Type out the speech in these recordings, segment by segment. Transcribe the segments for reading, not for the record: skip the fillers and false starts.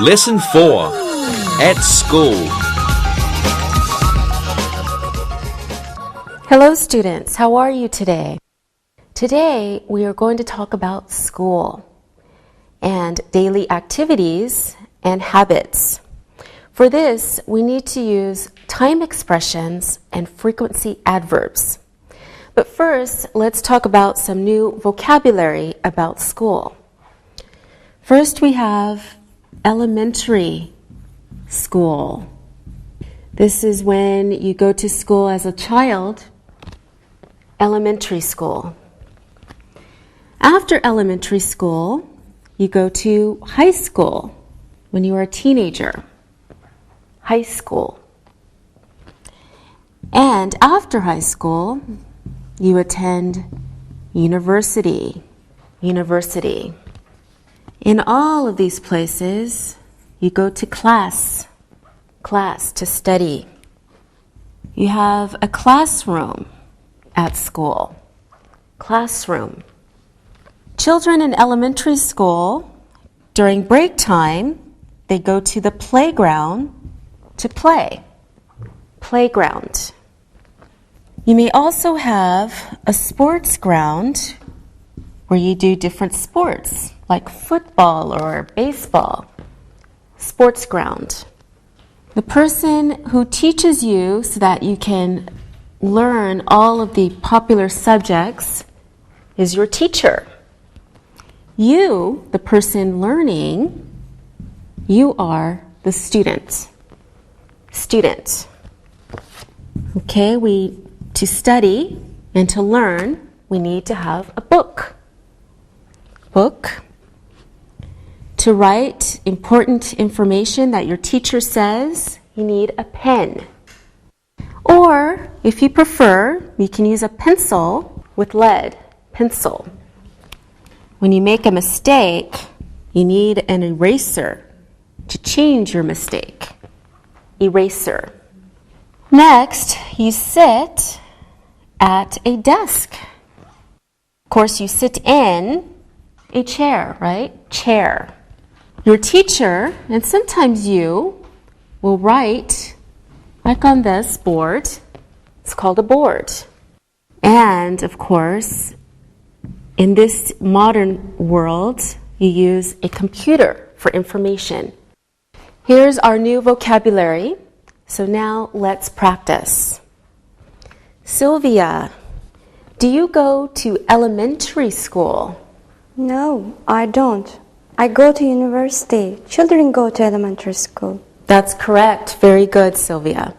Lesson 4. At School. Hello students, how are you today? Today we are going to talk about school and daily activities and habits. For this, we need to use time expressions and frequency adverbs. But first, let's talk about some new vocabulary about school. First, we have elementary school. This is when you go to school as a child, elementary school. After elementary school, you go to high school when you are a teenager, high school. And after high school, you attend university. In all of these places, you go to class to study. You have a classroom at school, classroom. Children in elementary school, during break time, they go to the playground to play, playground. You may also have a sports ground where you do different sports like football or baseball. Sports ground. The person who teaches you so that you can learn all of the popular subjects is your teacher. You, the person learning, you are the student. Student. Okay, to study and to learn, we need to have a book. Book. To write important information that your teacher says, you need a pen. Or, if you prefer, you can use a pencil with lead, pencil. When you make a mistake, you need an eraser to change your mistake. Eraser. Next, you sit at a desk. Of course, you sit in a chair, right? Chair. Your teacher, and sometimes you, will write like on this board. It's called a board. And, of course, in this modern world, you use a computer for information. Here's our new vocabulary. So now let's practice. Sylvia, do you go to elementary school? No, I don't. I go to university. Children go to elementary school. That's correct. Very good, Sylvia.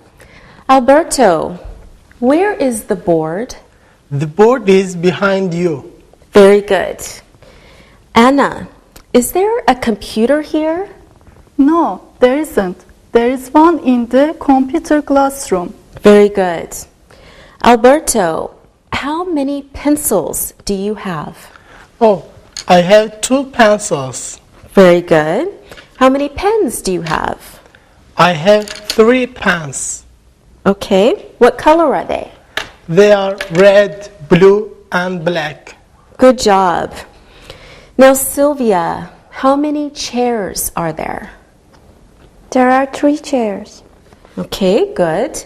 Alberto, where is the board? The board is behind you. Very good. Anna, is there a computer here? No, there isn't. There is one in the computer classroom. Very good. Alberto, how many pencils do you have? Oh, I have 2 pencils. Very good. How many pens do you have? I have 3 pens. Okay. What color are they? They are red, blue, and black. Good job. Now, Sylvia, how many chairs are there? There are 3 chairs. Okay, good.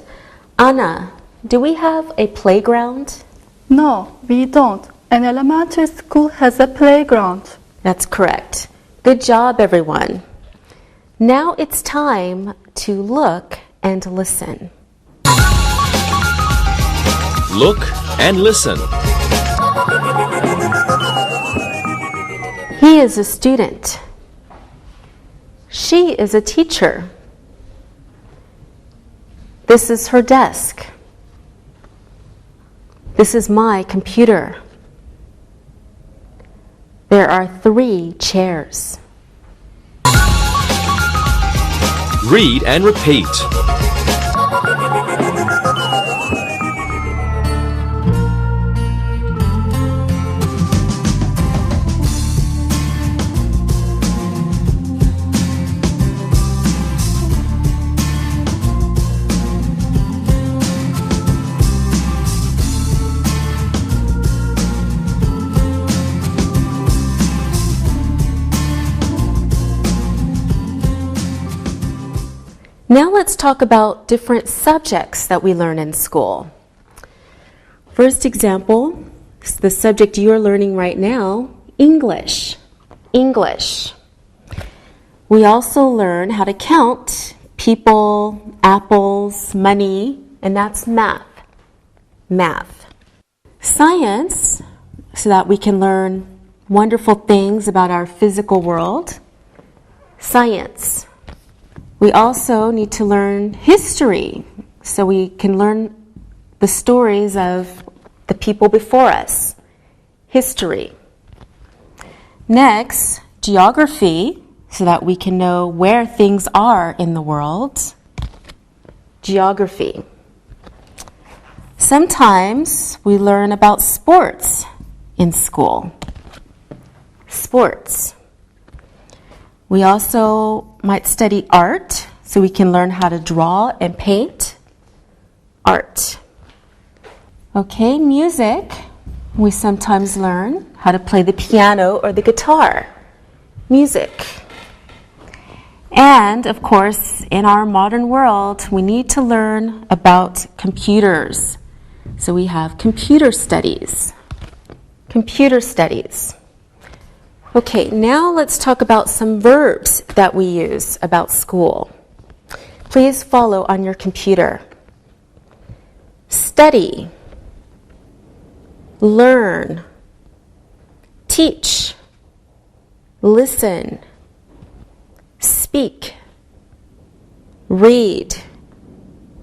Anna, do we have a playground? No, we don't. An elementary school has a playground. That's correct. Good job, everyone. Now it's time to look and listen. Look and listen. He is a student. She is a teacher. This is her desk. This is my computer. There are 3 chairs. Read and repeat. Now let's talk about different subjects that we learn in school. First example, the subject you're learning right now, English. English. We also learn how to count people, apples, money, and that's math. Math. Science, so that we can learn wonderful things about our physical world. Science. We also need to learn history, so we can learn the stories of the people before us. History. Next, geography, so that we can know where things are in the world. Geography. Sometimes we learn about sports in school. Sports. We also might study art, so we can learn how to draw and paint. Art. Okay, music. We sometimes learn how to play the piano or the guitar. Music. And, of course, in our modern world, we need to learn about computers. So we have computer studies. Computer studies. Okay, now let's talk about some verbs that we use about school. Please follow on your computer. Study. Learn. Teach. Listen. Speak. Read.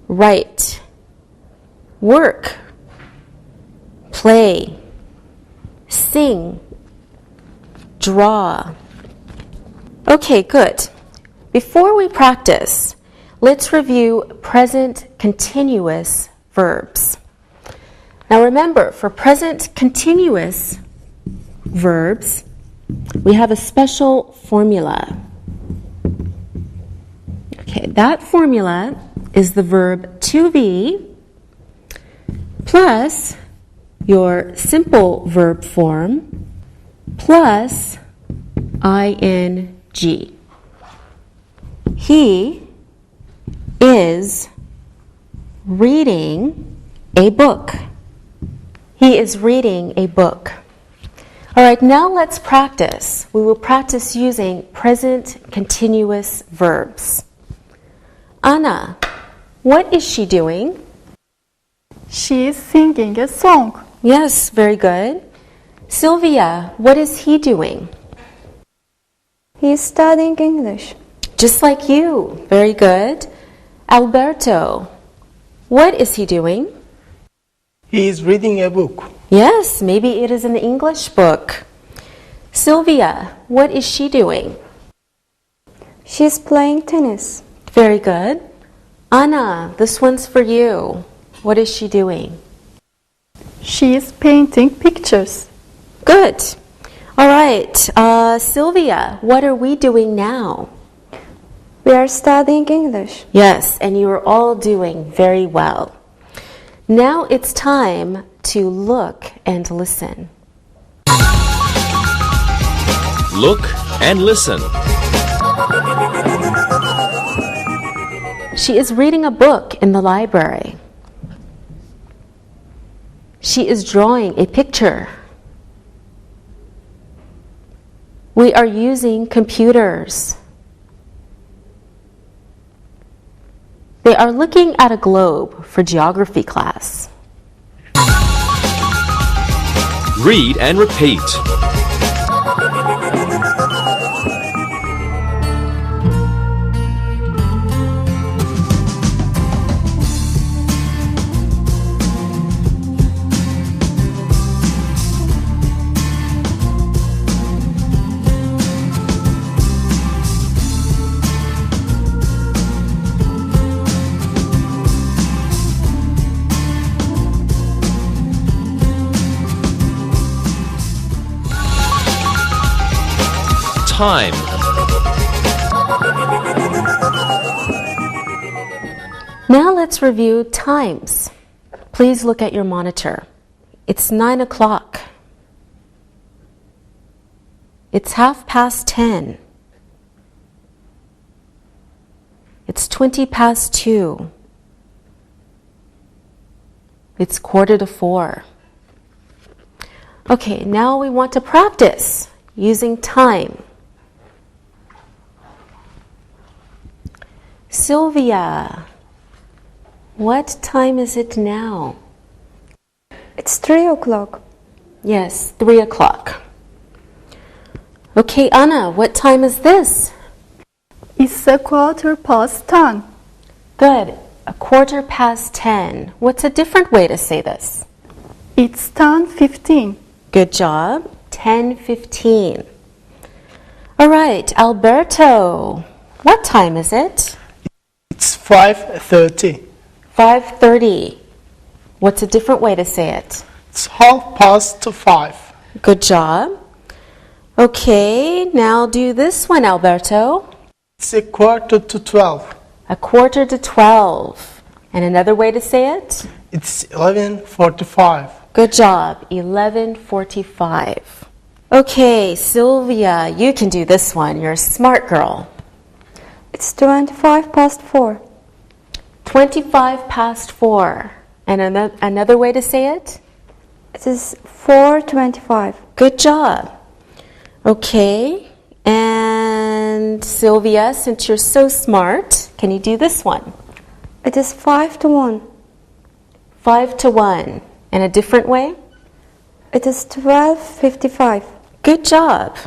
Write. Work. Play. Sing. Draw. Okay, good. Before we practice, let's review present continuous verbs. Now remember, for present continuous verbs, we have a special formula. Okay, that formula is the verb to be plus your simple verb form plus ing. He is reading a book. He is reading a book. All right, now let's practice. We will practice using present continuous verbs. Anna, what is she doing? She is singing a song. Yes, very good. Sylvia, what is he doing? He's studying English. Just like you. Very good. Alberto, what is he doing? He is reading a book. Yes, maybe it is an English book. Sylvia, what is she doing? She's playing tennis. Very good. Anna, this one's for you. What is she doing? She is painting pictures. Good. All right. Sylvia, what are we doing now? We are studying English. Yes, and you are all doing very well. Now it's time to look and listen. Look and listen. She is reading a book in the library. She is drawing a picture. We are using computers. They are looking at a globe for geography class. Read and repeat. Time. Now let's review times. Please look at your monitor. It's 9 o'clock. It's 10:30. It's 20 past 2. It's 3:45. Okay, now we want to practice using time. Sylvia, what time is it now? It's 3 o'clock. Yes, 3 o'clock. Okay, Anna, what time is this? It's 10:15. Good. 10:15. What's a different way to say this? It's 10:15. Good job. 10:15. All right, Alberto, what time is it? It's 5:30. 5:30. What's a different way to say it? It's 5:30. Good job. Okay, now do this one, Alberto. It's 11:45. 11:45. And another way to say it? It's 11:45. Good job. 11:45. Okay, Sylvia, you can do this one. You're a smart girl. It's 25 past 4. 25 past 4. And another way to say it? It is 4:25. Good job. Okay, and Sylvia, since you're so smart, can you do this one? It is 5 to 1. 5 to 1. And a different way? It is 12:55. Good job.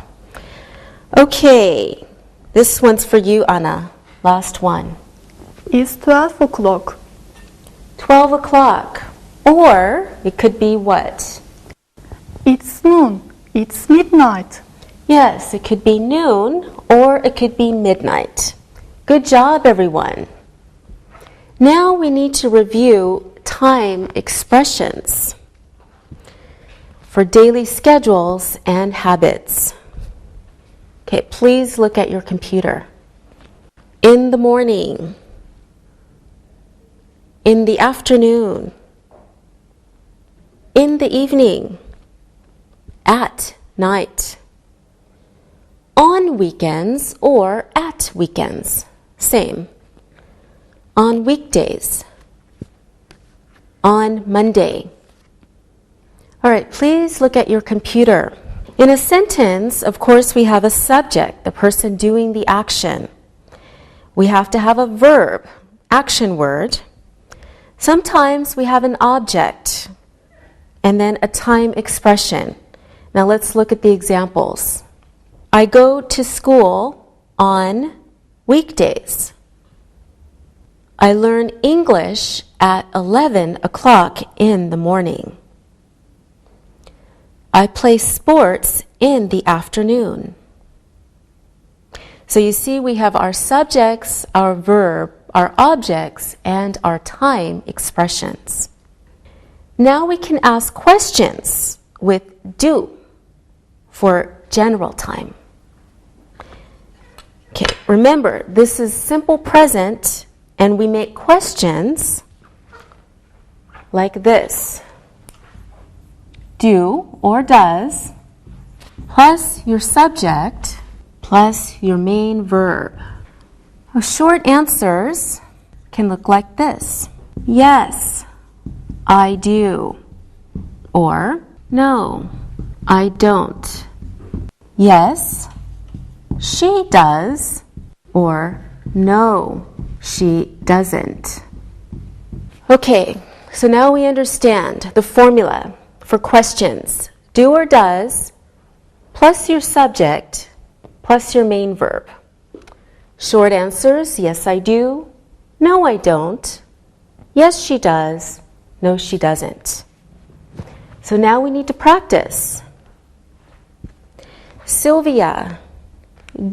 Okay, this one's for you, Anna. Last one. It's 12 o'clock. 12 o'clock. Or it could be what? It's noon. It's midnight. Yes, it could be noon or it could be midnight. Good job, everyone. Now we need to review time expressions for daily schedules and habits. Okay, please look at your computer. In the morning, in the afternoon, in the evening, at night, on weekends or at weekends, same, on weekdays, on Monday. All right, please look at your computer. In a sentence, of course, we have a subject, the person doing the action. We have to have a verb, action word. Sometimes we have an object and then a time expression. Now let's look at the examples. I go to school on weekdays. I learn English at 11 o'clock in the morning. I play sports in the afternoon. So you see we have our subjects, our verb, our objects, and our time expressions. Now we can ask questions with do for general time. Okay, remember, this is simple present, and we make questions like this. Do or does plus your subject plus your main verb. Short answers can look like this. Yes, I do. Or no, I don't. Yes, she does. Or no, she doesn't. Okay, so now we understand the formula for questions. Do or does plus your subject plus your main verb. Short answers, yes I do, no I don't, yes she does, no she doesn't. So now we need to practice. Sylvia,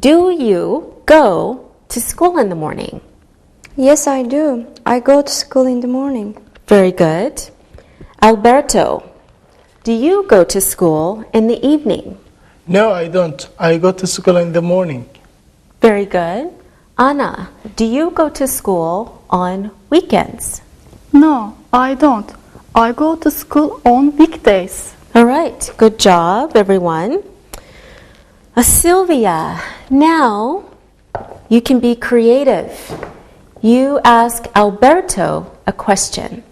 do you go to school in the morning? Yes, I do. I go to school in the morning. Very good. Alberto, do you go to school in the evening? No, I don't. I go to school in the morning. Very good. Anna, do you go to school on weekends? No, I don't. I go to school on weekdays. All right, good job, everyone. Sylvia, now you can be creative. you ask Alberto a question.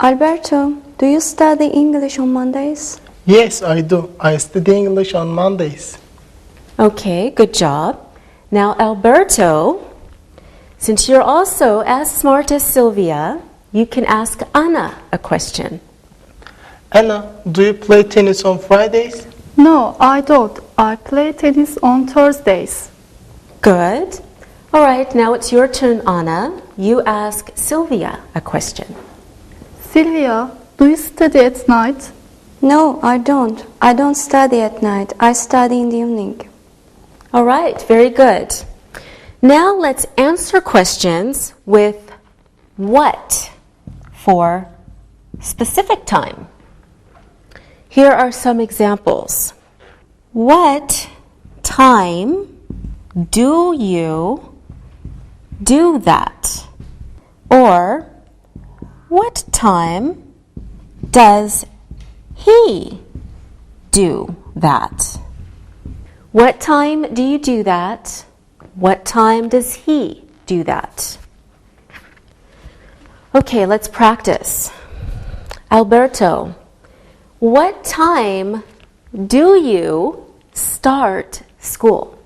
Alberto, do you study English on Mondays? Yes, I do. I study English on Mondays. Okay, good job. Now, Alberto, since you're also as smart as Sylvia, you can ask Anna a question. Anna, do you play tennis on Fridays? No, I don't. I play tennis on Thursdays. Good. All right, now it's your turn, Anna. You ask Sylvia a question. Sylvia, do you study at night? No, I don't. I don't study at night. I study in the evening. All right, very good. Now let's answer questions with what for specific time. Here are some examples. What time do you do that? Or what time does he do that? What time do you do that? What time does he do that? Okay, let's practice. Alberto, what time do you start school?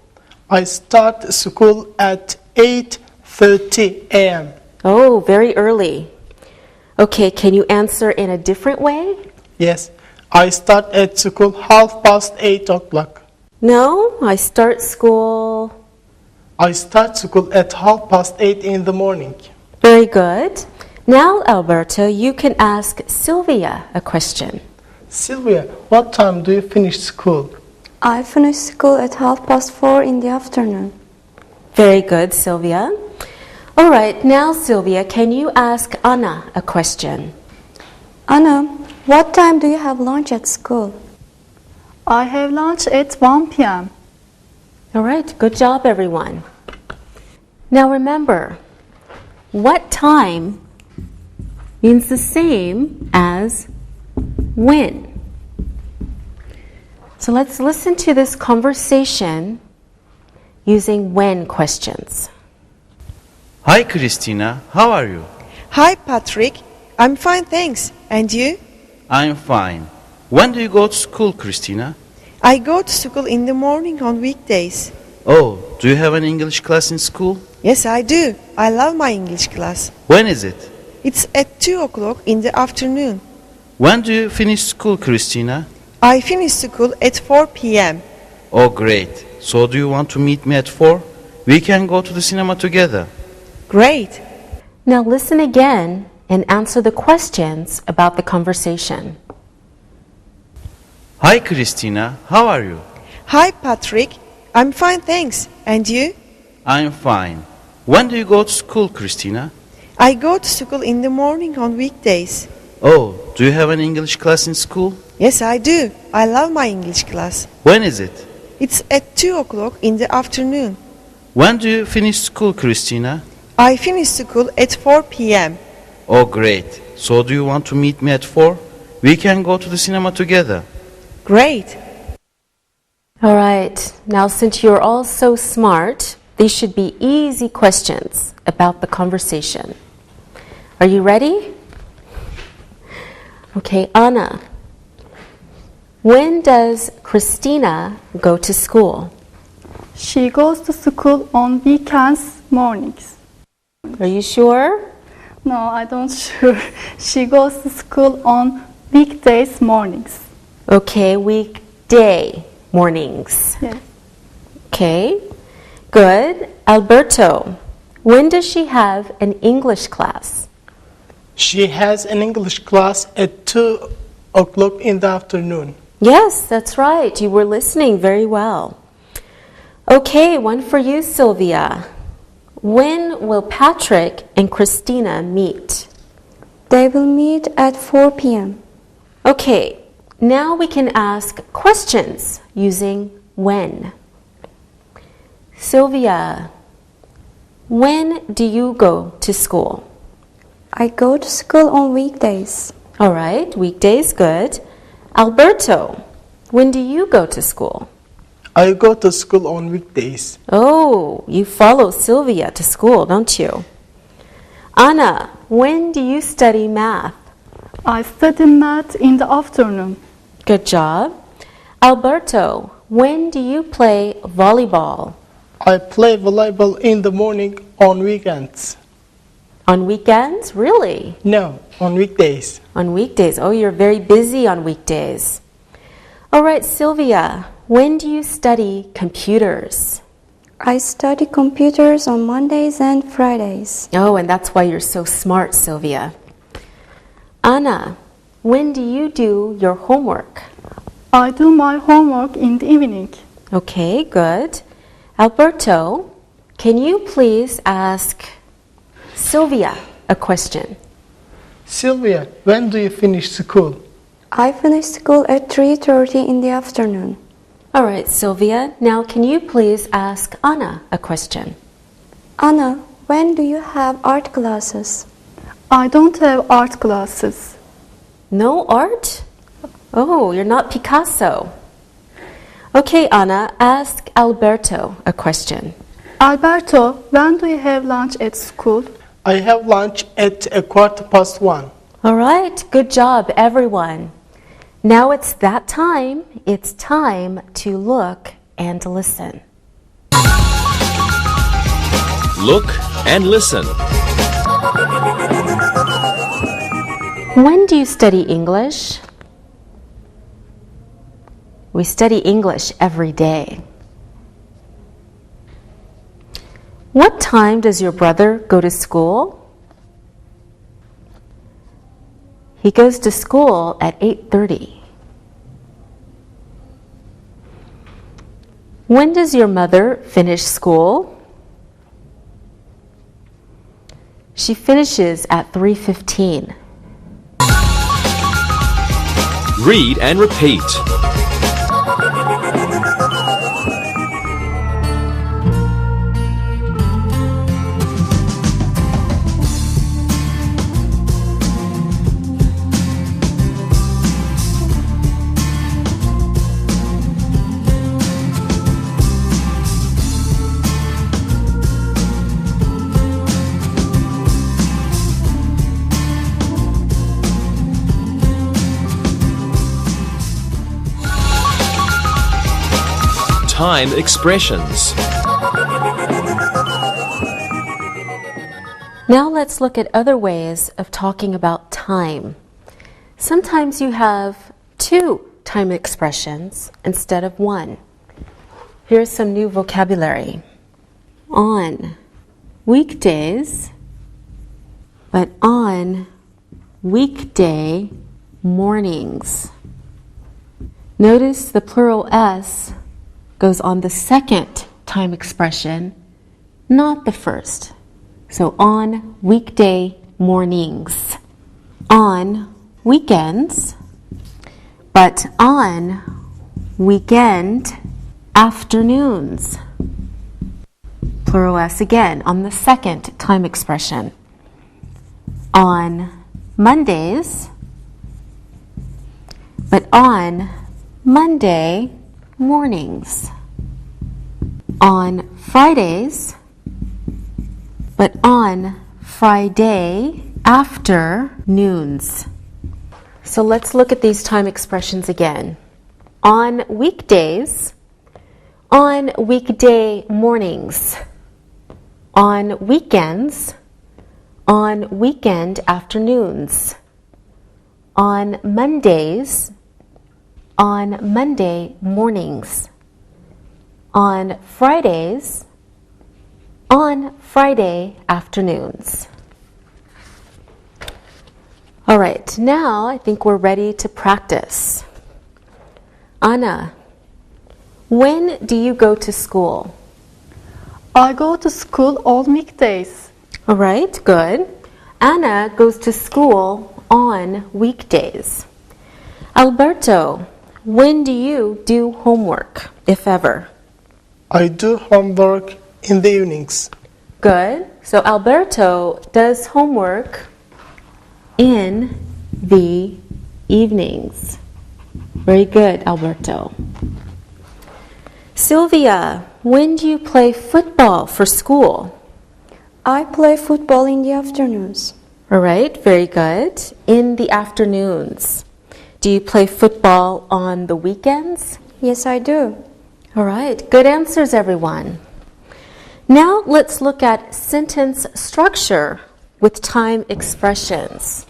I start school at 8:30 a.m. Oh, very early. Okay, can you answer in a different way? Yes, I start at school 8:30. No, I start school. I start school at 8:30 in the morning. Very good. Now, Alberto, you can ask Sylvia a question. Sylvia, what time do you finish school? I finish school at 4:30 in the afternoon. Very good, Sylvia. All right, now, Sylvia, can you ask Anna a question? Anna, what time do you have lunch at school? I have lunch at 1 p.m. All right, good job, everyone. Now, remember, what time means the same as when. So let's listen to this conversation using when questions. Hi, Christina. How are you? Hi, Patrick. I'm fine, thanks. And you? I'm fine. When do you go to school, Christina? I go to school in the morning on weekdays. Oh, do you have an English class in school? Yes, I do. I love my English class. When is it? It's at 2 o'clock in the afternoon. When do you finish school, Christina? I finish school at 4 p.m. Oh, great. So do you want to meet me at 4? We can go to the cinema together. Great. Now listen again and answer the questions about the conversation. Hi, Christina. How are you? Hi, Patrick. I'm fine, thanks. And you? I'm fine. When do you go to school, Christina? I go to school in the morning on weekdays. Oh, do you have an English class in school? Yes, I do. I love my English class. When is it? It's at 2 o'clock in the afternoon. When do you finish school, Christina? I finish school at 4 p.m. Oh, great. So do you want to meet me at 4? We can go to the cinema together. Great. All right, now since you're all so smart, these should be easy questions about the conversation. Are you ready? Okay, Anna. When does Christina go to school? She goes to school on weekends mornings. Are you sure? No, I don't sure. She goes to school on weekdays mornings. Okay, weekday mornings. Yes. Okay, good. Alberto, when does she have an English class? She has an English class at 2 o'clock in the afternoon. Yes, that's right. You were listening very well. Okay, one for you, Sylvia. When will Patrick and Christina meet? They will meet at 4 p.m. Okay, now we can ask questions using when. Sylvia, when do you go to school? I go to school on weekdays. All right, weekdays, good. Alberto, when do you go to school? I go to school on weekdays. Oh, you follow Sylvia to school, don't you? Anna, when do you study math? I study math in the afternoon. Good job. Alberto, when do you play volleyball? I play volleyball in the morning on weekends. On weekends? Really? No, on weekdays. On weekdays. Oh, you're very busy on weekdays. All right, Sylvia, when do you study computers? I study computers on Mondays and Fridays. Oh, and that's why you're so smart, Sylvia. Anna, when do you do your homework? I do my homework in the evening. Okay, good. Alberto, can you please ask Sylvia a question? Sylvia, when do you finish school? I finish school at 3:30 in the afternoon. All right, Sylvia, now can you please ask Anna a question? Anna, when do you have art classes? I don't have art classes. No art? Oh, you're not Picasso. Okay, Anna, ask Alberto a question. Alberto, when do you have lunch at school? I have lunch at 1:15. All right, good job, everyone. Now it's that time. It's time to look and listen. Look and listen. When do you study English? We study English every day. What time does your brother go to school? He goes to school at 8:30. When does your mother finish school? She finishes at 3:15. Read and repeat. Time expressions. Now let's look at other ways of talking about time. Sometimes you have two time expressions instead of one. Here's some new vocabulary. On weekdays, but on weekday mornings. Notice the plural S goes on the second time expression, not the first. So on weekday mornings, on weekends, but on weekend afternoons. Plural S again on the second time expression. On Mondays, but on Monday mornings. On Fridays, but on Friday afternoons. So let's look at these time expressions again. On weekdays, on weekday mornings, on weekends, on weekend afternoons, on Mondays, on Monday mornings, on Fridays, on Friday afternoons. All right, now I think we're ready to practice. Anna, when do you go to school? I go to school on weekdays. All right, good. Anna goes to school on weekdays. Alberto, when do you do homework, if ever? I do homework in the evenings. Good. So Alberto does homework in the evenings. Very good, Alberto. Sylvia, when do you play football for school? I play football in the afternoons. All right, very good. In the afternoons. Do you play football on the weekends? Yes, I do. All right, good answers, everyone. Now let's look at sentence structure with time expressions.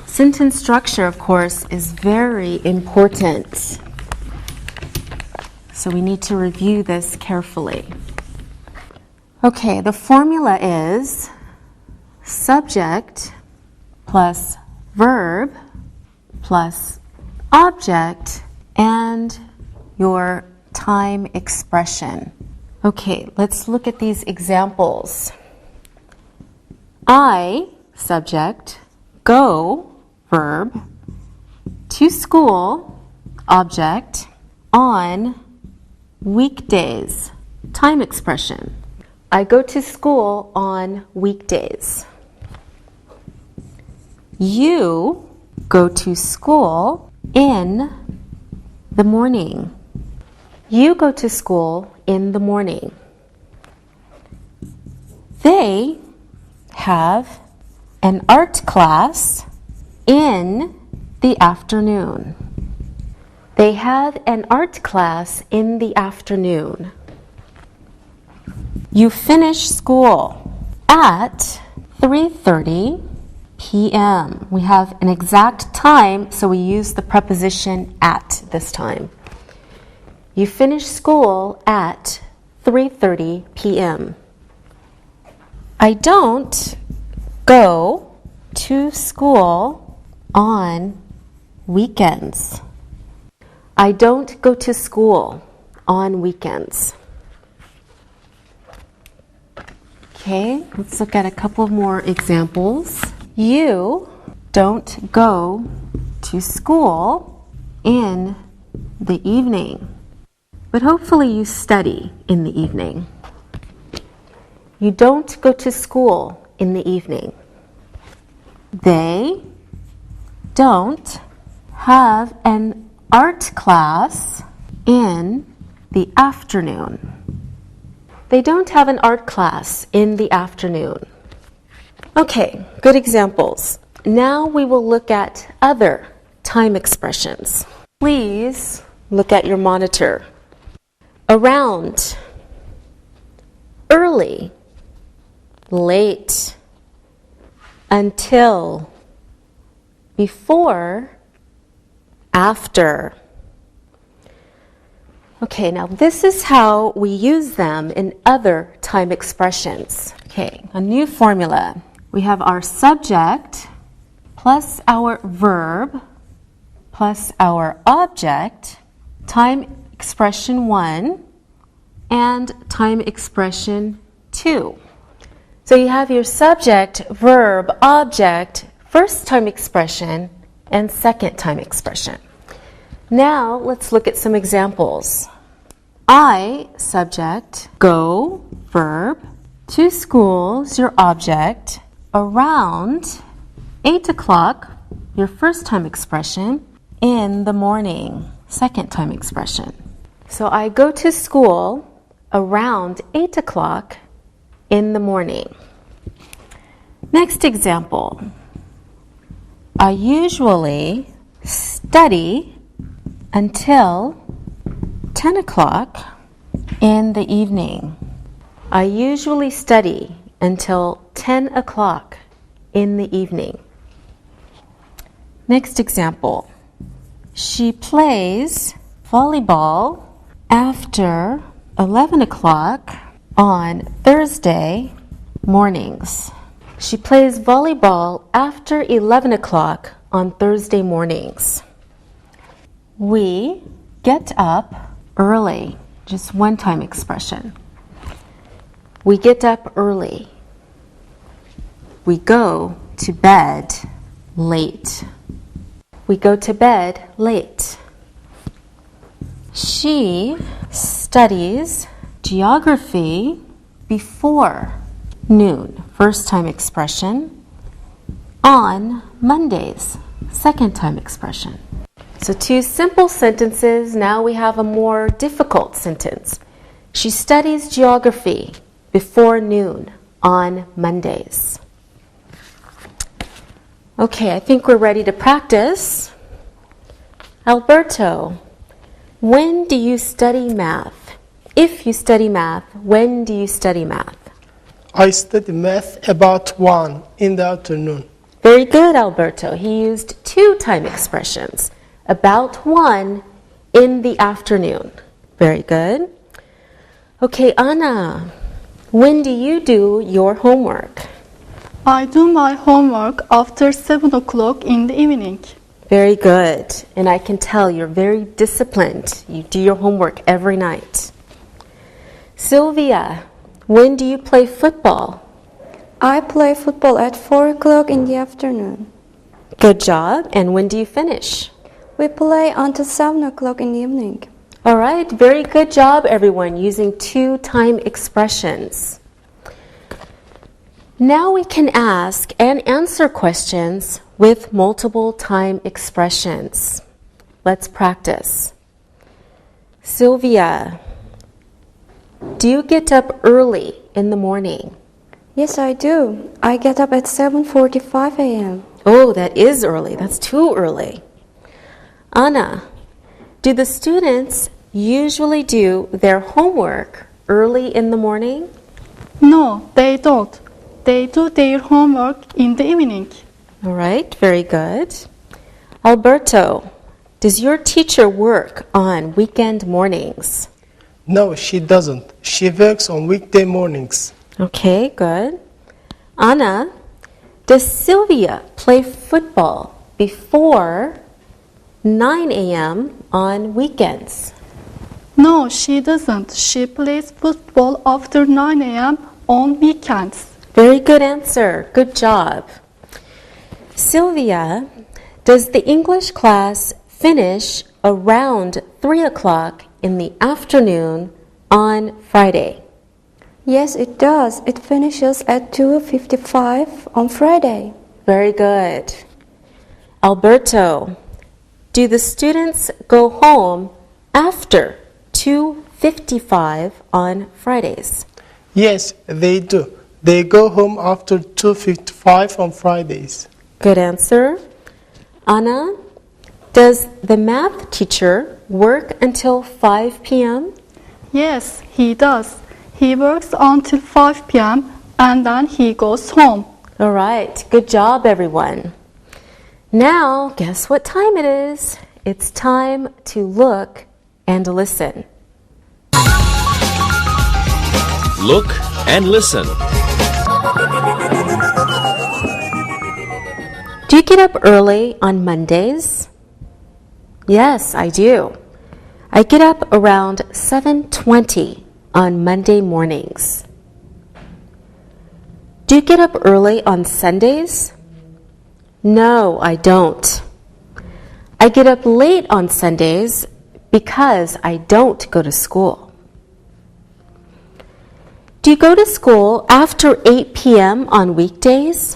Sentence structure, of course, is very important. So we need to review this carefully. Okay, the formula is subject plus verb plus object and your time expression. Okay, let's look at these examples. I, subject, go, verb, to school, object, on weekdays, time expression. I go to school on weekdays. You go to school in the morning. You go to school in the morning. They have an art class in the afternoon. They have an art class in the afternoon. You finish school at 3:30 p.m. We have an exact time, so we use the preposition at this time. You finish school at 3:30 p.m. I don't go to school on weekends. I don't go to school on weekends. Okay, let's look at a couple more examples. You don't go to school in the evening, but hopefully you study in the evening. You don't go to school in the evening. They don't have an art class in the afternoon. They don't have an art class in the afternoon. Okay, good examples. Now we will look at other time expressions. Please look at your monitor. Around, early, late, until, before, after. Okay, now this is how we use them in other time expressions. Okay, a new formula. We have our subject plus our verb plus our object, time expression 1 and time expression 2. So you have your subject, verb, object, first time expression, and second time expression. Now let's look at some examples. I, subject, go, verb, to school is your object, around 8 o'clock, your first time expression, in the morning, second time expression. So I go to school around 8 o'clock in the morning. Next example. I usually study until 10 o'clock in the evening. I usually study until 10 o'clock in the evening. Next example. She plays volleyball after 11 o'clock on Thursday mornings. She plays volleyball after 11 o'clock on Thursday mornings. We get up early, just one time expression. We get up early. We go to bed late. We go to bed late. She studies geography before noon, first time expression, on Mondays, second time expression. So 2 simple sentences. Now we have a more difficult sentence. She studies geography before noon on Mondays. Okay, I think we're ready to practice. Alberto, when do you study math? If you study math, when do you study math? I study math about 1 in the afternoon. Very good, Alberto. He used 2 time expressions. About 1 in the afternoon. Very good. Okay, Anna, when do you do your homework? I do my homework after 7 o'clock in the evening. Very good. And I can tell you're very disciplined. You do your homework every night. Sylvia, when do you play football? I play football at 4 o'clock in the afternoon. Good job. And when do you finish? We play until 7 o'clock in the evening. All right. Very good job, everyone, using 2 time expressions. Now we can ask and answer questions with multiple time expressions. Let's practice. Sylvia, do you get up early in the morning? Yes, I do. I get up at 7:45 a.m. Oh, that is early. That's too early. Anna, do the students usually do their homework early in the morning? No, they don't. They do their homework in the evening. All right, very good. Alberto, does your teacher work on weekend mornings? No, she doesn't. She works on weekday mornings. Okay, good. Anna, does Sylvia play football before 9 a.m. on weekends? No, she doesn't. She plays football after 9 a.m. on weekends. Very good answer. Good job. Sylvia, does the English class finish around 3 o'clock in the afternoon on Friday? Yes, it does. It finishes at 2:55 on Friday. Very good. Alberto, do the students go home after 2:55 on Fridays? Yes, they do. They go home after 2:55 on Fridays. Good answer. Anna, does the math teacher work until 5 p.m.? Yes, he does. He works until 5 p.m. and then he goes home. All right. Good job, everyone. Now, guess what time it is? It's time to look and listen. Look and listen. Do you get up early on Mondays? Yes, I do. I get up around 7:20 on Monday mornings. Do you get up early on Sundays? No, I don't. I get up late on Sundays because I don't go to school. Do you go to school after 8 p.m. on weekdays?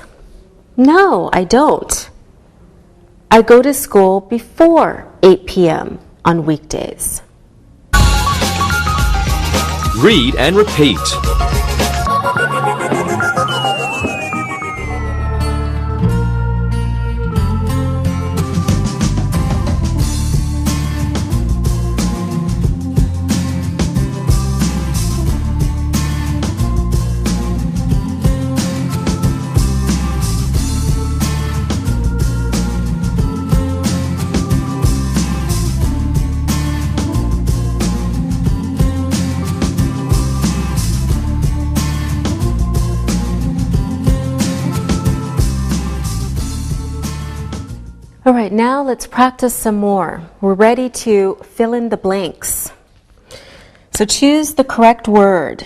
No, I don't. I go to school before 8 p.m. on weekdays. Read and repeat. All right, now let's practice some more. We're ready to fill in the blanks. So choose the correct word.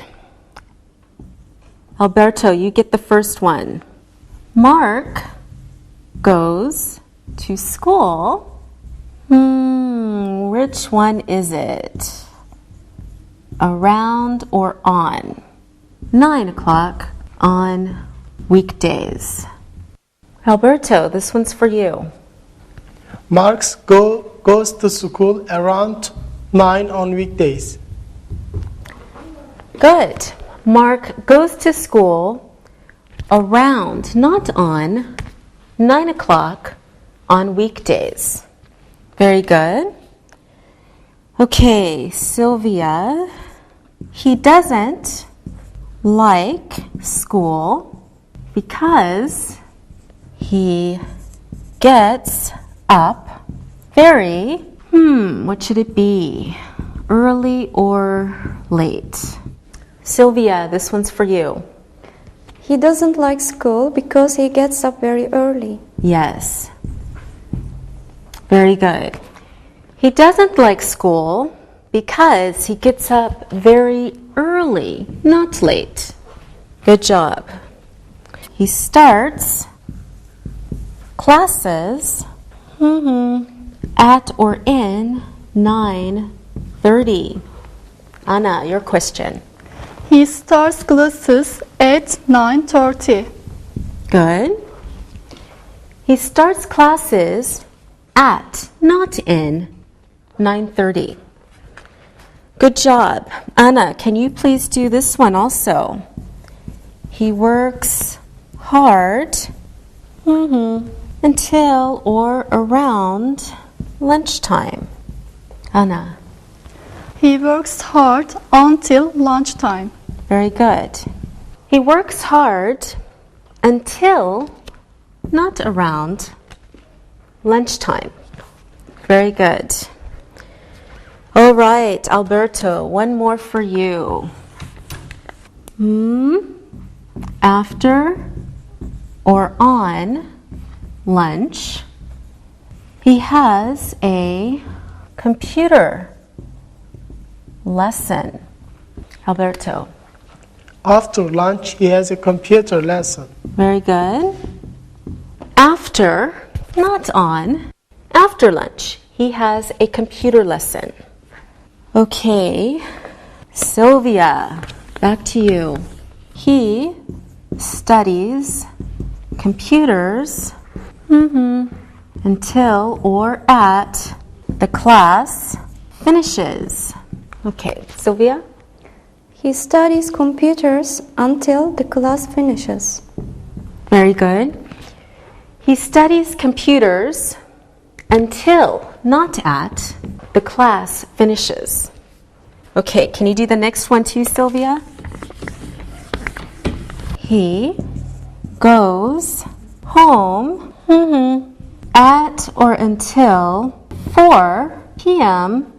Alberto, you get the first one. Mark goes to school. Which one is it? Around or on? 9 o'clock on weekdays. Alberto, this one's for you. Mark goes to school around 9 on weekdays. Good. Mark goes to school around, not on, 9 o'clock on weekdays. Very good. Okay, Sylvia. He doesn't like school because he gets up very, what should it be? Early or late? Sylvia, this one's for you. He doesn't like school because he gets up very early. Yes. Very good. He doesn't like school because he gets up very early, not late. Good job. He starts classes at or in 9:30. Anna, your question. He starts classes at 9:30. Good. He starts classes at, not in, 9:30. Good job. Anna, can you please do this one also? He works hard until or around lunchtime. Anna. He works hard until lunchtime. Very good. He works hard until, not around, lunchtime. Very good. All right, Alberto, one more for you. After or on lunch, he has a computer lesson. Alberto. After lunch, he has a computer lesson. Very good. After, not on, after lunch, he has a computer lesson. Okay, Sylvia, back to you. He studies computers until or at the class finishes. Okay, Sylvia? He studies computers until the class finishes. Very good. He studies computers until, not at, the class finishes. Okay, can you do the next one too, Sylvia? He goes home at or until 4 p.m.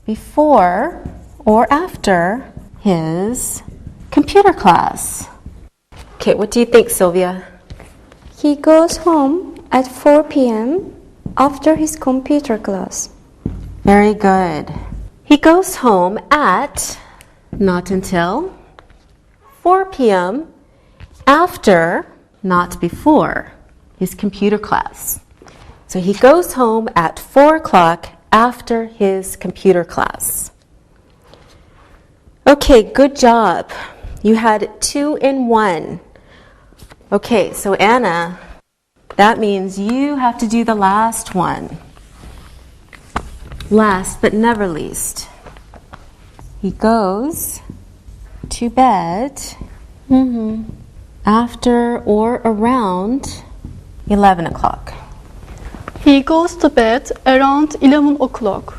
Before or after his computer class. Okay, what do you think, Sylvia? He goes home at 4 p.m. after his computer class. Very good. He goes home at, not until, 4 p.m. after, not before, his computer class. So he goes home at 4 o'clock after his computer class. Okay, good job. You had 2 in 1. Okay, so Anna, that means you have to do the last one. Last but never least. He goes to bed after or around 11 o'clock. He goes to bed around 11 o'clock.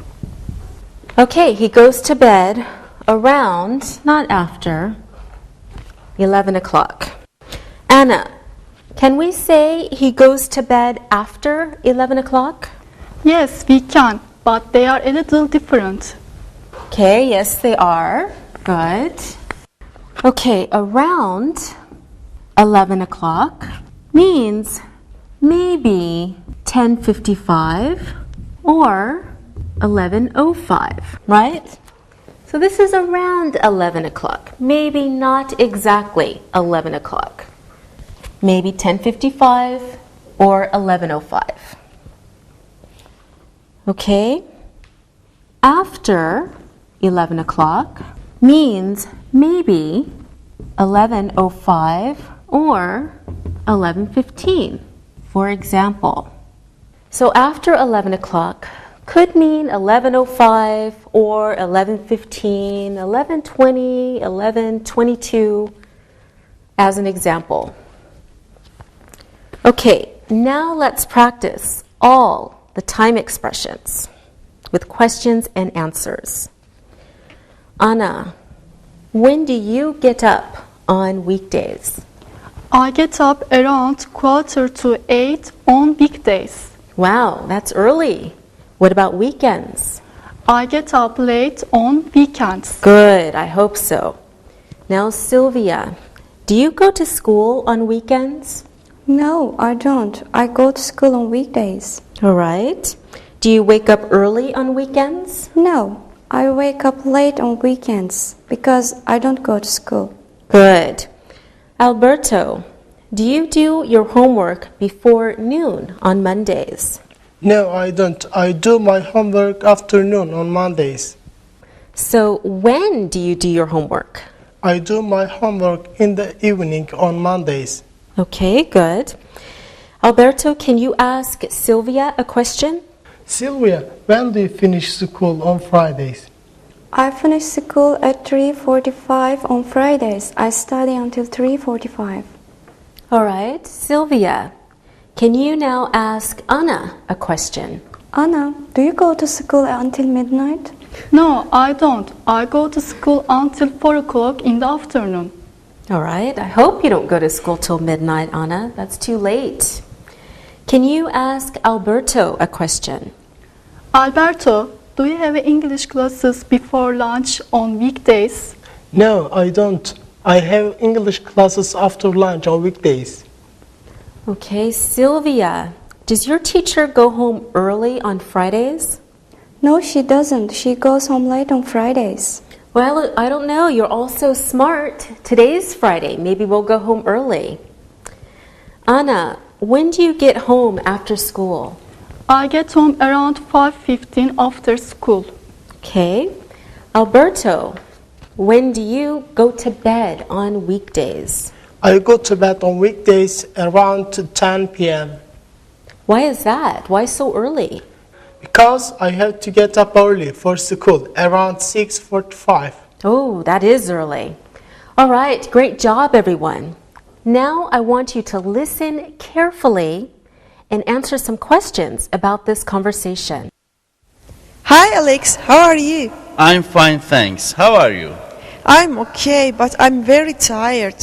Okay, he goes to bed around, not after, 11 o'clock. Anna, can we say he goes to bed after 11 o'clock? Yes, we can, but they are a little different. Okay, yes, they are. Good. Okay, around 11 o'clock means maybe 10:55 or 11:05, right? So this is around 11 o'clock, maybe not exactly 11 o'clock, maybe 10:55 or 11:05. Okay, after 11 o'clock means maybe 11:05 or 11:15. For example, So after 11 o'clock could mean 11:05 or 11:15, 11:20, 11:22 as an example. Okay, now let's practice all the time expressions with questions and answers. Anna, when do you get up on weekdays? I get up around 7:45 on weekdays. Wow, that's early. What about weekends? I get up late on weekends. Good, I hope so. Now, Sylvia, do you go to school on weekends? No, I don't. I go to school on weekdays. All right. Do you wake up early on weekends? No, I wake up late on weekends because I don't go to school. Good. Alberto, do you do your homework before noon on Mondays? No, I don't. I do my homework afternoon on Mondays. So when do you do your homework? I do my homework in the evening on Mondays. Okay, good. Alberto, can you ask Sylvia a question? Sylvia, when do you finish school on Fridays? I finish school at 3:45 on Fridays. I study until 3:45. All right, Sylvia, can you now ask Anna a question? Anna, do you go to school until midnight? No, I don't. I go to school until 4 o'clock in the afternoon. All right, I hope you don't go to school till midnight, Anna. That's too late. Can you ask Alberto a question? Alberto, do you have English classes before lunch on weekdays? No, I don't. I have English classes after lunch on weekdays. Okay, Sylvia, does your teacher go home early on Fridays? No, she doesn't. She goes home late on Fridays. Well, I don't know. You're all so smart. Today's Friday. Maybe we'll go home early. Anna, when do you get home after school? I get home around 5:15 after school. Okay. Alberto, when do you go to bed on weekdays? I go to bed on weekdays around 10 p.m. Why is that? Why so early? because I have to get up early for school around 6:45. Oh, that is early. All right, great job, everyone. Now I want you to listen carefully and answer some questions about this conversation. Hi, Alex. How are you? I'm fine, thanks. How are you? I'm okay, but I'm very tired.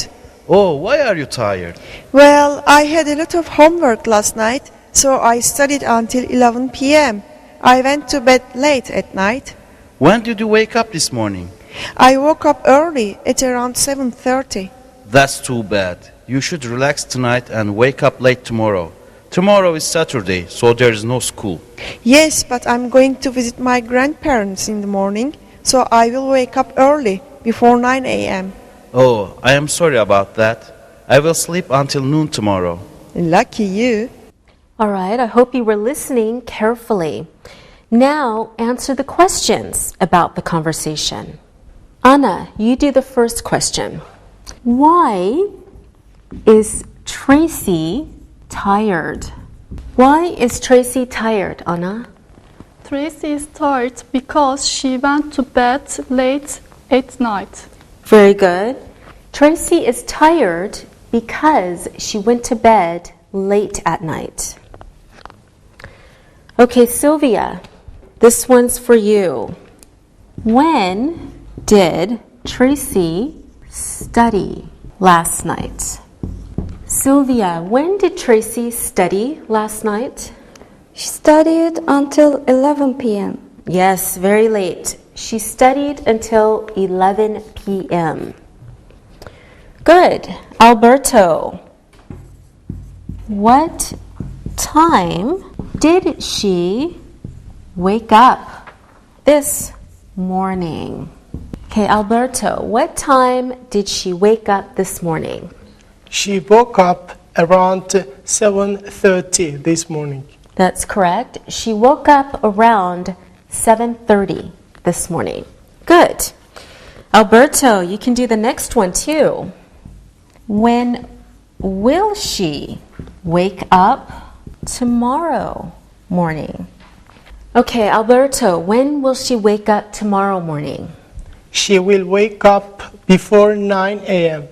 Oh, why are you tired? Well, I had a lot of homework last night, so I studied until 11 p.m. I went to bed late at night. When did you wake up this morning? I woke up early at around 7:30. That's too bad. You should relax tonight and wake up late tomorrow. Tomorrow is Saturday, so there is no school. Yes, but I'm going to visit my grandparents in the morning, so I will wake up early, before 9 a.m. Oh, I am sorry about that. I will sleep until noon tomorrow. Lucky you. All right, I hope you were listening carefully. Now answer the questions about the conversation. Anna, you do the first question. Why is Tracy tired? Why is Tracy tired, Anna? Tracy is tired because she went to bed late at night. Very good. Tracy is tired because she went to bed late at night. Okay, Sylvia, this one's for you. When did Tracy study last night? Sylvia, when did Tracy study last night? She studied until 11 p.m. Yes, very late. She studied until 11 p.m. Good. Alberto, what time did she wake up this morning? Okay, Alberto, what time did she wake up this morning? She woke up around 7:30 this morning. That's correct. She woke up around 7:30 this morning. Good. Alberto, you can do the next one too. When will she wake up tomorrow? morning. Okay, Alberto, when will she wake up tomorrow morning? She will wake up before 9 a.m.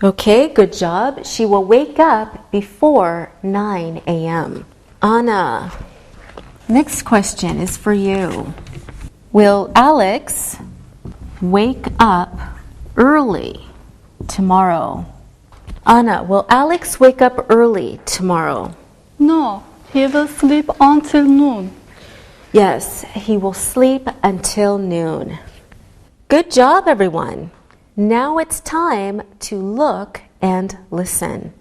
Okay, good job. She will wake up before 9 a.m. Anna, next question is for you. Will Alex wake up early tomorrow? Anna, will Alex wake up early tomorrow? No, he will sleep until noon. Yes, he will sleep until noon. Good job, everyone. Now it's time to look and listen.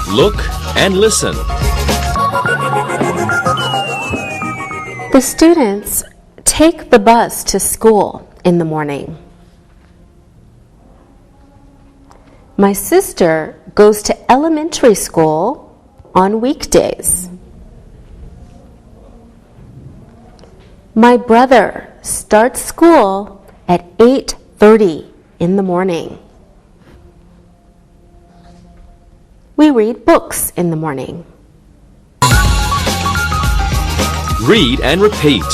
Look and listen. The students take the bus to school in the morning. My sister goes to elementary school on weekdays. My brother starts school at 8:30 in the morning. We read books in the morning. Read and repeat.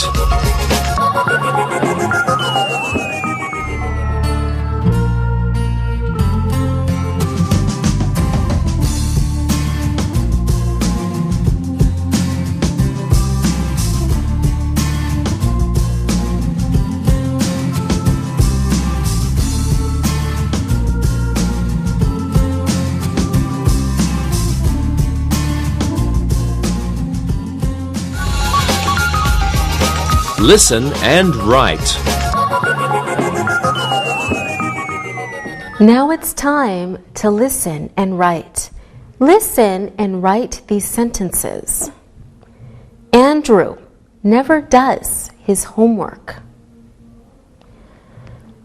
Listen and write. Now it's time to listen and write. Listen and write these sentences. Andrew never does his homework.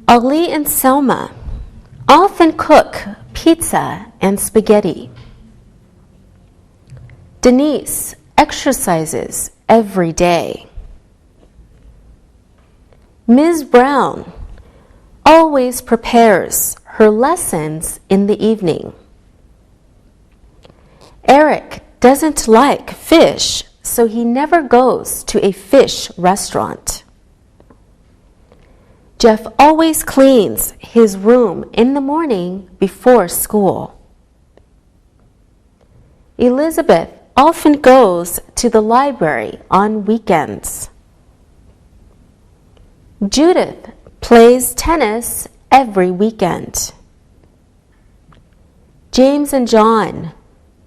Ali and Selma often cook pizza and spaghetti. Denise exercises every day. Ms. Brown always prepares her lessons in the evening. Eric doesn't like fish, so he never goes to a fish restaurant. Jeff always cleans his room in the morning before school. Elizabeth often goes to the library on weekends. Judith plays tennis every weekend. James and John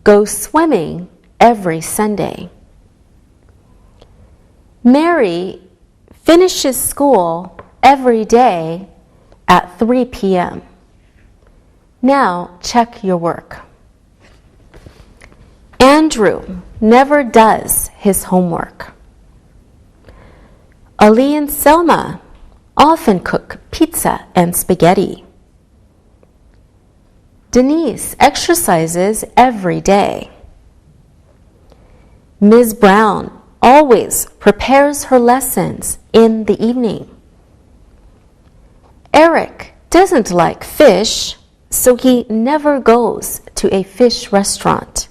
go swimming every Sunday. Mary finishes school every day at 3 p.m. Now check your work. Andrew never does his homework. Ali and Selma often cook pizza and spaghetti. Denise exercises every day. Ms. Brown always prepares her lessons in the evening. Eric doesn't like fish, so he never goes to a fish restaurant.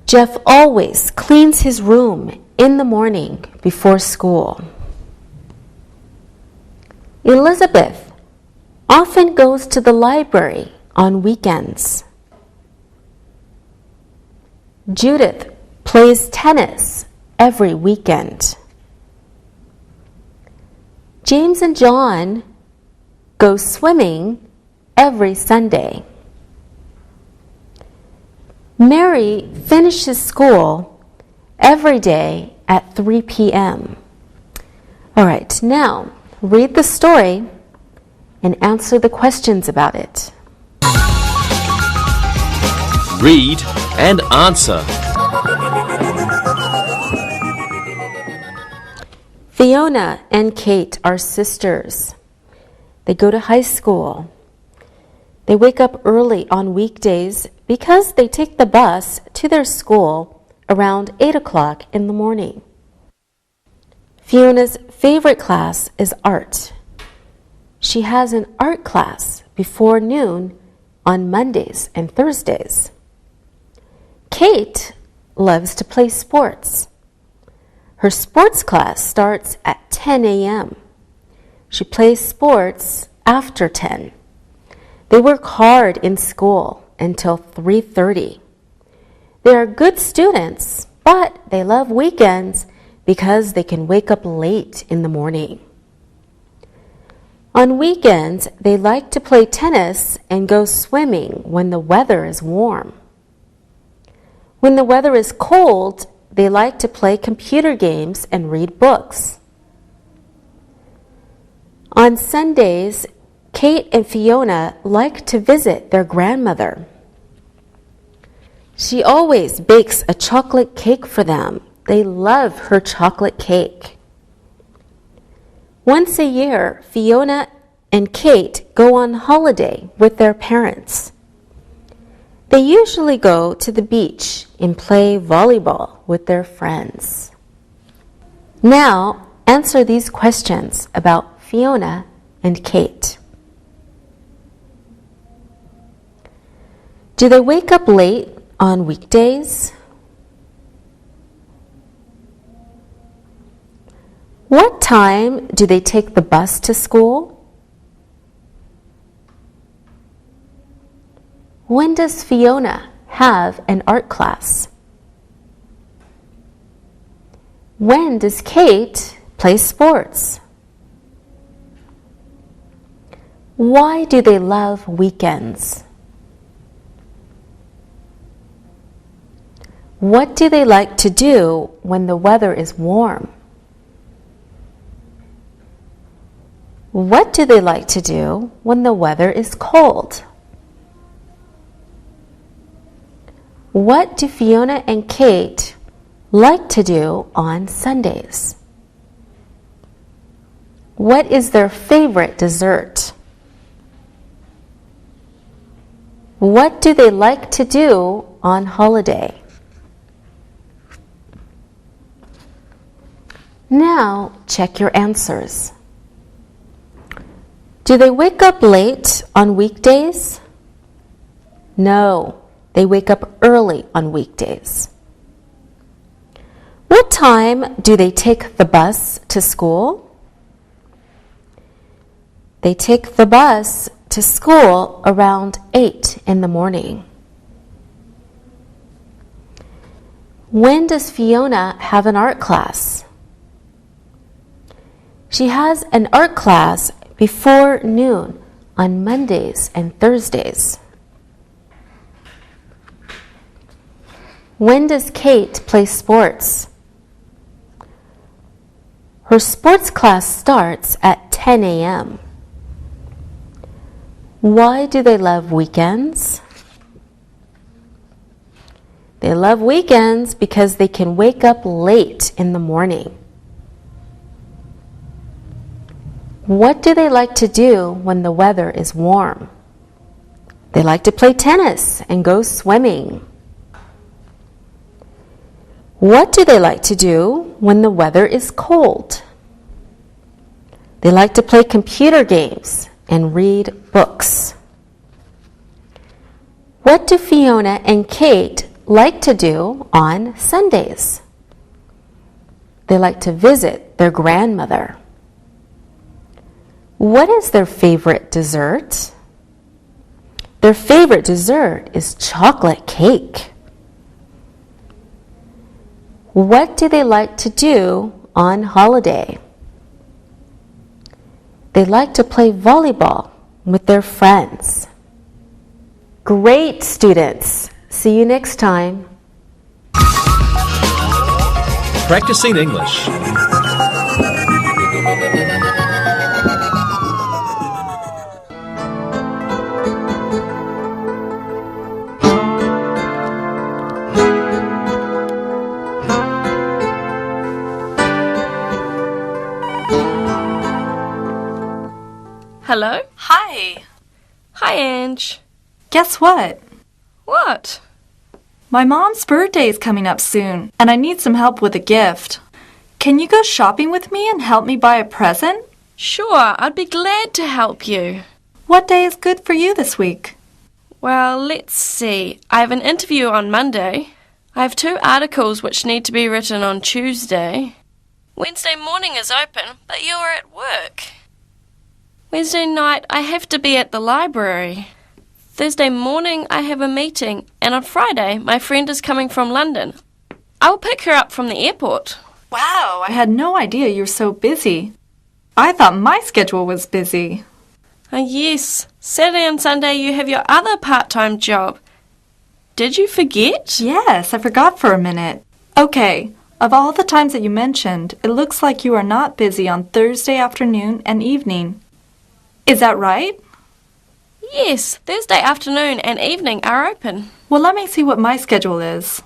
Jeff always cleans his room in the morning before school. Elizabeth often goes to the library on weekends. Judith plays tennis every weekend. James and John go swimming every Sunday. Mary finishes school every day at 3 p.m. All right, now read the story and answer the questions about it. Read and answer. Fiona and Kate are sisters. They go to high school. They wake up early on weekdays because they take the bus to their school around 8 o'clock in the morning. Fiona's favorite class is art. She has an art class before noon on Mondays and Thursdays. Kate loves to play sports. Her sports class starts at 10 a.m. She plays sports after 10. They work hard in school until 3:30. They are good students, but they love weekends because they can wake up late in the morning. On weekends, they like to play tennis and go swimming when the weather is warm. When the weather is cold, they like to play computer games and read books. On Sundays, Kate and Fiona like to visit their grandmother. She always bakes a chocolate cake for them. They love her chocolate cake. Once a year, Fiona and Kate go on holiday with their parents. They usually go to the beach and play volleyball with their friends. Now, answer these questions about Fiona and Kate. Do they wake up late on weekdays? What time do they take the bus to school? When does Fiona have an art class? When does Kate play sports? Why do they love weekends? What do they like to do when the weather is warm? What do they like to do when the weather is cold? What do Fiona and Kate like to do on Sundays? What is their favorite dessert? What do they like to do on holiday? Now check your answers. Do they wake up late on weekdays? No, they wake up early on weekdays. What time do they take the bus to school? They take the bus to school around 8 in the morning. When does Fiona have an art class? She has an art class before noon on Mondays and Thursdays. When does Kate play sports? Her sports class starts at 10 a.m. Why do they love weekends? They love weekends because they can wake up late in the morning. What do they like to do when the weather is warm? They like to play tennis and go swimming. What do they like to do when the weather is cold? They like to play computer games and read books. What do Fiona and Kate like to do on Sundays? They like to visit their grandmother. What is their favorite dessert? Their favorite dessert is chocolate cake. What do they like to do on holiday? They like to play volleyball with their friends. Great, students! See you next time. Practicing English. Hello? Hi. Hi, Ange. Guess what? What? My mom's birthday is coming up soon, and I need some help with a gift. Can you go shopping with me and help me buy a present? Sure, I'd be glad to help you. What day is good for you this week? Well, let's see. I have an interview on Monday. I have 2 articles which need to be written on Tuesday. Wednesday morning is open, but you are at work. Wednesday night I have to be at the library. Thursday morning I have a meeting, and on Friday my friend is coming from London. I will pick her up from the airport. Wow, I had no idea you were so busy. I thought my schedule was busy. Yes, Saturday and Sunday you have your other part-time job. Did you forget? Yes, I forgot for a minute. Okay, of all the times that you mentioned, it looks like you are not busy on Thursday afternoon and evening. Is that right? Yes, Thursday afternoon and evening are open. Well, let me see what my schedule is.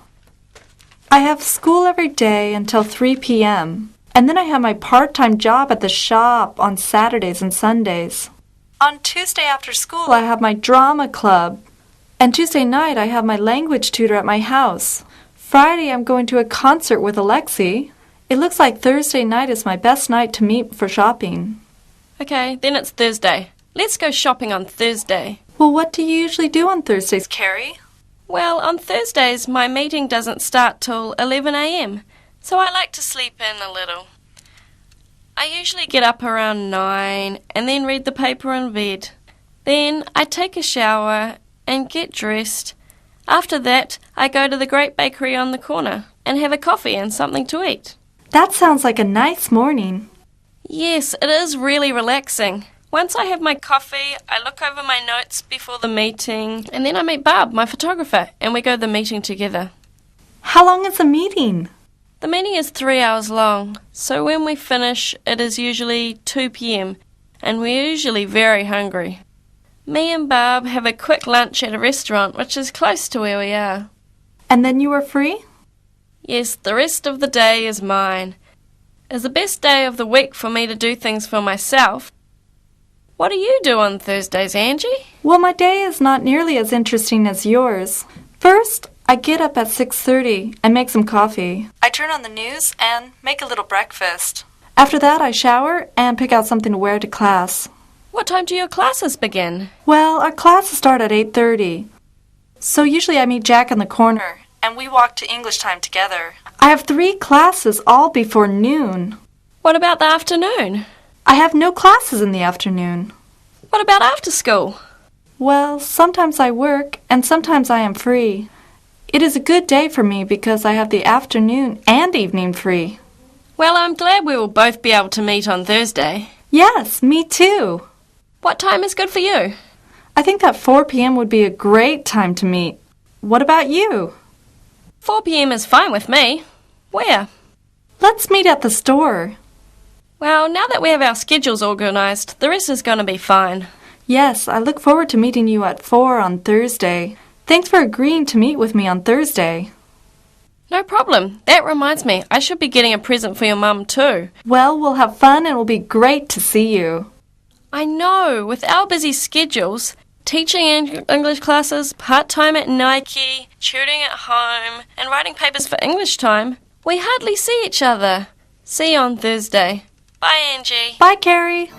I have school every day until 3 p.m., and then I have my part-time job at the shop on Saturdays and Sundays. On Tuesday after school, I have my drama club, and Tuesday night I have my language tutor at my house. Friday, I'm going to a concert with Alexi. It looks like Thursday night is my best night to meet for shopping. Okay, then it's Thursday. Let's go shopping on Thursday. Well, what do you usually do on Thursdays, Carrie? Well, on Thursdays my meeting doesn't start till 11 a.m, so I like to sleep in a little. I usually get up around 9 and then read the paper in bed. Then I take a shower and get dressed. After that, I go to the great bakery on the corner and have a coffee and something to eat. That sounds like a nice morning. Yes, it is really relaxing. Once I have my coffee, I look over my notes before the meeting, and then I meet Barb, my photographer, and we go to the meeting together. How long is the meeting? The meeting is 3 hours long, so when we finish, it is usually 2 p.m, and we're usually very hungry. Me and Barb have a quick lunch at a restaurant which is close to where we are. And then you are free? Yes, the rest of the day is mine. It's the best day of the week for me to do things for myself. What do you do on Thursdays, Angie? Well, my day is not nearly as interesting as yours. First, I get up at 6:30 and make some coffee. I turn on the news and make a little breakfast. After that, I shower and pick out something to wear to class. What time do your classes begin? Well, our classes start at 8:30. So usually I meet Jack in the corner, and we walk to English time together. I have 3 classes all before noon. What about the afternoon? I have no classes in the afternoon. What about after school? Well, sometimes I work, and sometimes I am free. It is a good day for me because I have the afternoon and evening free. Well, I'm glad we will both be able to meet on Thursday. Yes, me too. What time is good for you? I think that 4 p.m. would be a great time to meet. What about you? 4 p.m. is fine with me. Where? Let's meet at the store. Well, now that we have our schedules organised, the rest is going to be fine. Yes, I look forward to meeting you at 4 on Thursday. Thanks for agreeing to meet with me on Thursday. No problem. That reminds me, I should be getting a present for your mum too. Well, we'll have fun and it will be great to see you. I know, with our busy schedules, teaching English classes, part-time at Nike, tutoring at home, and writing papers for English time, we hardly see each other. See you on Thursday. Bye, Angie. Bye, Carrie.